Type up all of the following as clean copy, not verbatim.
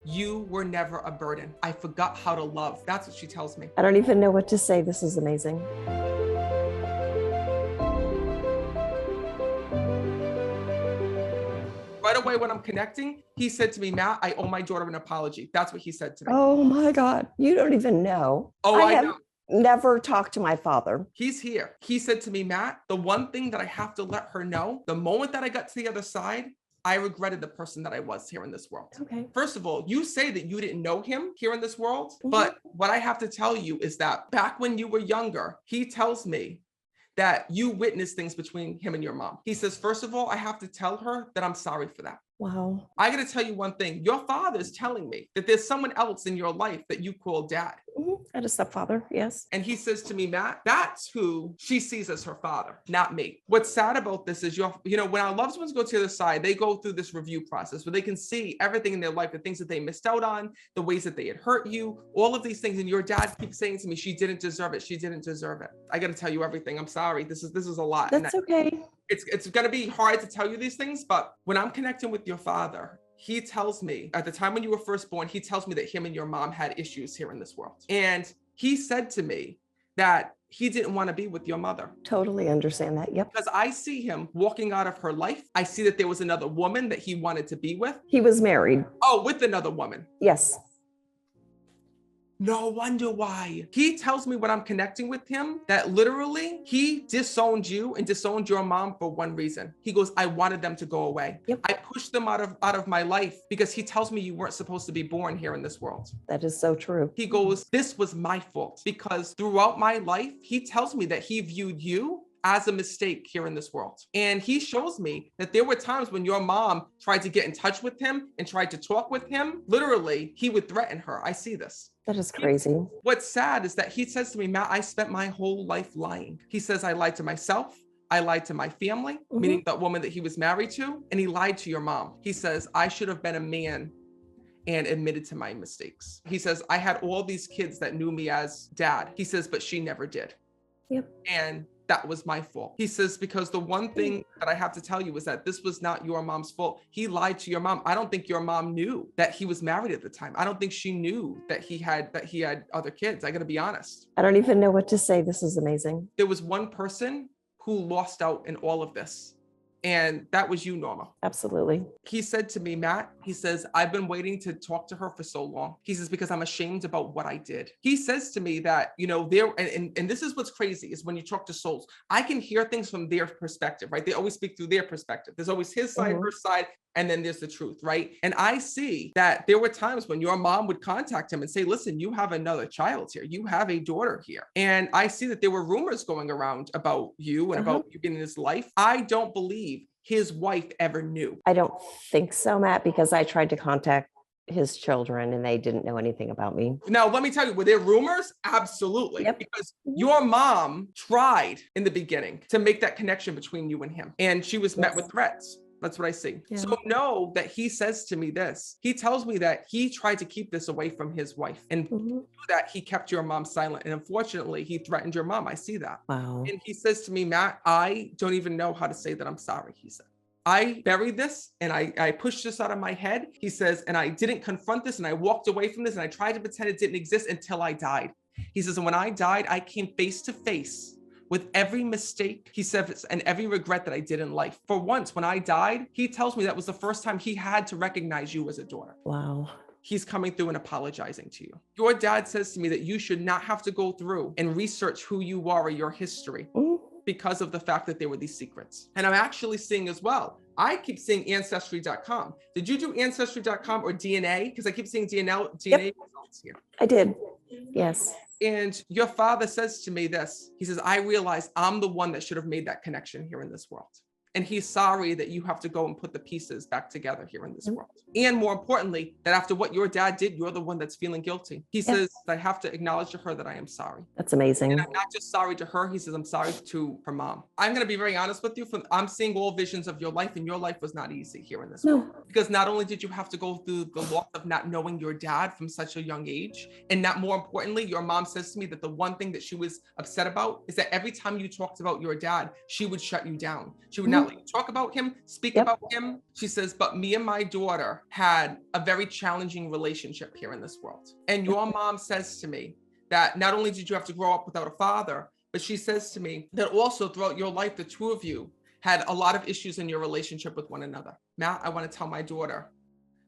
You were never a burden. I forgot how to love. That's what she tells me. I don't even know what to say. This is amazing. Right away when I'm connecting, he said to me, Matt, I owe my daughter an apology. That's what he said to me. Oh my God. You don't even know. Oh, I know. Never talked to my father. He's here. He said to me, Matt, the one thing that I have to let her know, the moment that I got to the other side, I regretted the person that I was here in this world. Okay. First of all, you say that you didn't know him here in this world, but what I have to tell you is that back when you were younger, he tells me that you witnessed things between him and your mom. He says, first of all, I have to tell her that I'm sorry for that. Wow. I got to tell you one thing. Your father is telling me that there's someone else in your life that you call dad. I had a stepfather, yes. And he says to me, Matt, that's who she sees as her father, not me. What's sad about this is, when our loved ones go to the other side, they go through this review process where they can see everything in their life, the things that they missed out on, the ways that they had hurt you, all of these things. And your dad keeps saying to me, she didn't deserve it. She didn't deserve it. I got to tell you everything. I'm sorry. This is a lot. That's okay. It's going to be hard to tell you these things, but when I'm connecting with your father, he tells me at the time when you were first born, he tells me that him and your mom had issues here in this world. And he said to me that he didn't want to be with your mother. Totally understand that. Yep. Because I see him walking out of her life. I see that there was another woman that he wanted to be with. He was married. Oh, with another woman. Yes. No wonder why. He tells me when I'm connecting with him that literally he disowned you and disowned your mom for one reason. He goes, I wanted them to go away. Yep. I pushed them out of my life because he tells me you weren't supposed to be born here in this world. That is so true. He goes, this was my fault because throughout my life, he tells me that he viewed you as a mistake here in this world. And he shows me that there were times when your mom tried to get in touch with him and tried to talk with him. Literally, he would threaten her. I see this. That is crazy. What's sad is that he says to me, Matt, I spent my whole life lying. He says, I lied to myself. I lied to my family, meaning that woman that he was married to, and he lied to your mom. He says, I should have been a man and admitted to my mistakes. He says, I had all these kids that knew me as dad. He says, but she never did. Yep. And that was my fault. He says, because the one thing that I have to tell you is that this was not your mom's fault. He lied to your mom. I don't think your mom knew that he was married at the time. I don't think she knew that he had other kids. I got to be honest. I don't even know what to say. This is amazing. There was one person who lost out in all of this. And that was you, Norma. Absolutely. He said to me, Matt, he says, I've been waiting to talk to her for so long. He says, because I'm ashamed about what I did. He says to me that, and this is what's crazy is when you talk to souls, I can hear things from their perspective, right? They always speak through their perspective. There's always his side, her side, and then there's the truth, right? And I see that there were times when your mom would contact him and say, listen, you have another child here. You have a daughter here. And I see that there were rumors going around about you and about you being in his life. I don't believe his wife ever knew. I don't think so, Matt, because I tried to contact his children and they didn't know anything about me. Now, let me tell you, were there rumors? Absolutely. Yep. Because your mom tried in the beginning to make that connection between you and him. And she was met with threats. That's what I see. Yeah. So know that he says to me this. He tells me that he tried to keep this away from his wife and that he kept your mom silent. And unfortunately, he threatened your mom. I see that. Wow. And he says to me, Matt, I don't even know how to say that I'm sorry, he said. I buried this and I pushed this out of my head. He says, and I didn't confront this and I walked away from this and I tried to pretend it didn't exist until I died. He says, and when I died, I came face to face with every mistake, he says, and every regret that I did in life. For once, when I died, he tells me that was the first time he had to recognize you as a daughter. Wow. He's coming through and apologizing to you. Your dad says to me that you should not have to go through and research who you are or your history because of the fact that there were these secrets. And I'm actually seeing as well, I keep seeing ancestry.com. Did you do ancestry.com or DNA? Because I keep seeing DNA results here. I did. Yes. And your father says to me this, he says, I realize I'm the one that should have made that connection here in this world. And he's sorry that you have to go and put the pieces back together here in this world. And more importantly, that after what your dad did, you're the one that's feeling guilty. He says, I have to acknowledge to her that I am sorry. That's amazing. And I'm not just sorry to her. He says, I'm sorry to her mom. I'm going to be very honest with you. I'm seeing all visions of your life, and your life was not easy here in this world. Because not only did you have to go through the loss of not knowing your dad from such a young age, and not more importantly, your mom says to me that the one thing that she was upset about is that every time you talked about your dad, she would shut you down. She would not let you talk about him, speak Yep. about him. She says, but me and my daughter had a very challenging relationship here in this world. And your mom says to me that not only did you have to grow up without a father, but she says to me that also throughout your life, the two of you had a lot of issues in your relationship with one another. Matt, I want to tell my daughter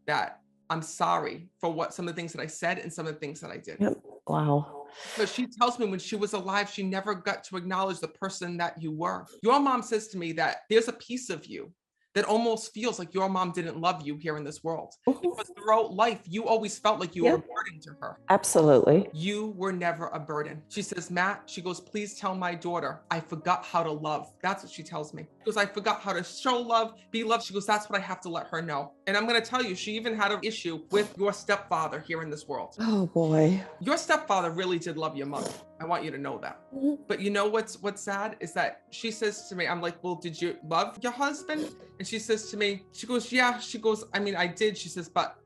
that I'm sorry for what some of the things that I said and some of the things that I did. Yep. Wow. But she tells me when she was alive, she never got to acknowledge the person that you were. Your mom says to me that there's a piece of you that almost feels like your mom didn't love you here in this world. Because throughout life, you always felt like you were a burden to her. Absolutely. You were never a burden. She says, Matt, she goes, please tell my daughter, I forgot how to love. That's what she tells me. She goes, I forgot how to show love, be loved. She goes, that's what I have to let her know. And I'm going to tell you, she even had an issue with your stepfather here in this world. Oh boy. Your stepfather really did love your mother. I want you to know that. But you know what's sad is that she says to me, I'm like, well, did you love your husband? And she says to me, she goes, yeah. She goes, I mean, I did. She says, but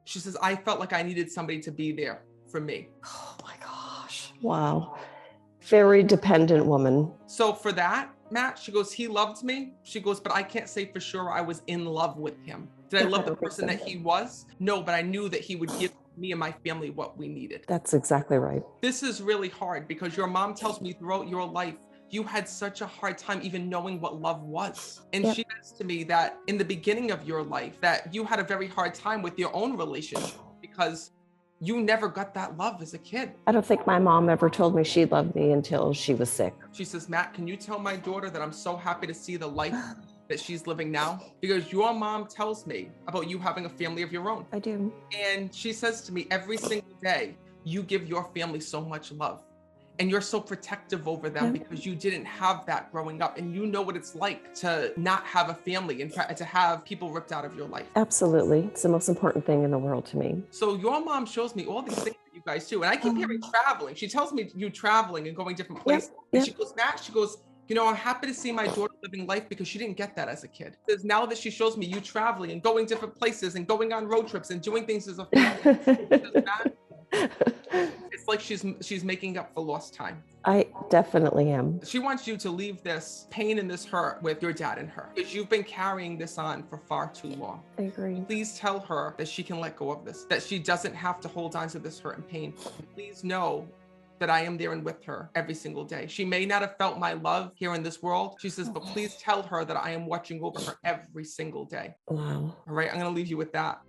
she says, I felt like I needed somebody to be there for me. Oh my gosh. Wow. Very dependent woman. So for that, Matt, she goes, he loved me. She goes, but I can't say for sure I was in love with him. Did I love the person that he was? No, but I knew that he would give me and my family what we needed. That's exactly right. This is really hard because your mom tells me throughout your life, you had such a hard time even knowing what love was. And she says to me that in the beginning of your life, that you had a very hard time with your own relationship because you never got that love as a kid. I don't think my mom ever told me she loved me until she was sick. She says, Matt, can you tell my daughter that I'm so happy to see the life that she's living now? Because your mom tells me about you having a family of your own. I do. And she says to me every single day, you give your family so much love. And you're so protective over them because you didn't have that growing up. And you know what it's like to not have a family and to have people ripped out of your life. Absolutely. It's the most important thing in the world to me. So your mom shows me all these things that you guys do. And I keep hearing traveling. She tells me you traveling and going different places. And she goes, Matt, she goes, you know, I'm happy to see my daughter living life because she didn't get that as a kid. Because now that she shows me you traveling and going different places and going on road trips and doing things as a family, it's like she's making up for lost time. I definitely am. She wants you to leave this pain and this hurt with your dad and her because you've been carrying this on for far too long. I agree. Please tell her that she can let go of this, that she doesn't have to hold on to this hurt and pain. Please know that I am there and with her every single day. She may not have felt my love here in this world. She says, but please tell her that I am watching over her every single day. Wow. All right, I'm going to leave you with that.